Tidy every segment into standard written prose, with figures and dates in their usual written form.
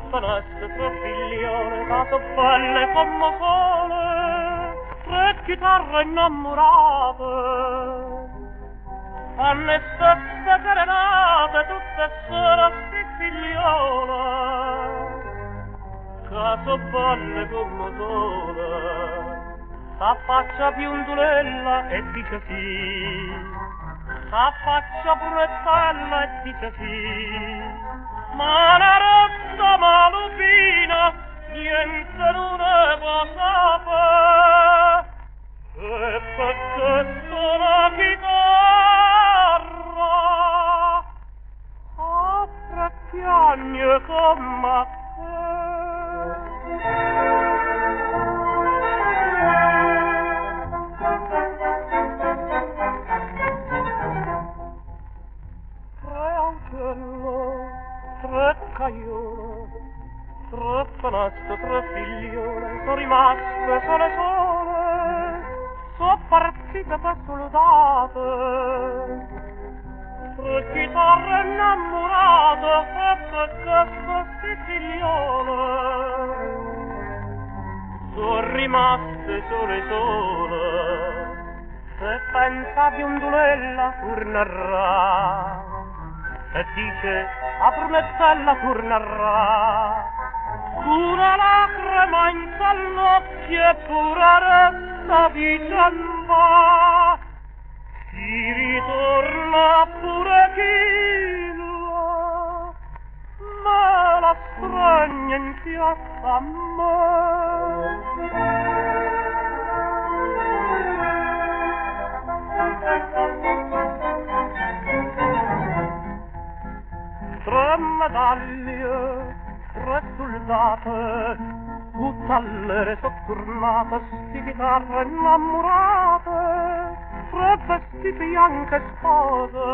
troppo nostre, tre figliole, dato belle come sole, tre chitarre innamorate, hanno stesse serenate, tutte solo sti figliole, caso belle come sole, s'affaccia piundulella e dice sì. S'affaccia purettella e dice sì, ma una rossa malupina niente non ne può sapere, e perché sono chitarra apre piagne come tre cagliole, tre fanazze, tre figliole, sono rimaste sole sole, sono partite per soldate, tre chitarre innamorate, e perché queste figliole sono rimaste sole sole, se pensa biondulella tornerà, e dice a Brunetella tornerà, una lacrima in l'occhio e pure resta vicenda, si ritorna pure chino, ma la stragna in piazza a me. Tre medaglie, tre soldate, tutte all'ere sottornate, sti chitarre innamorate, tre vestiti bianche e spose,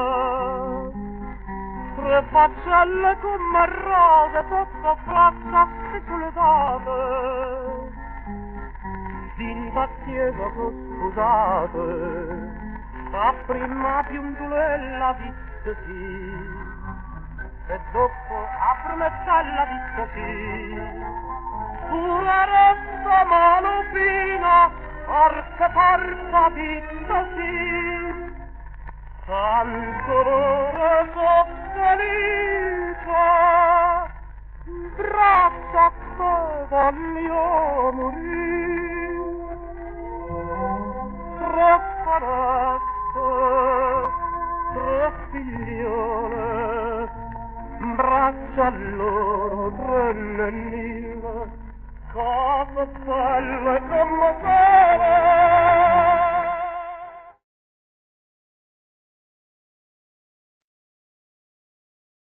tre faccelle come rose, sotto braccia sti soldate, vinta chiesa scusate, la prima piundulella disse sì, e dopo a Brunetella disse sì, una rossa malupina, forse porta disse sì, tanto l'ore so felice, braccia che voglio morire, tre foreste, tre figliole, braccia loro tre nennine, cose belle come te.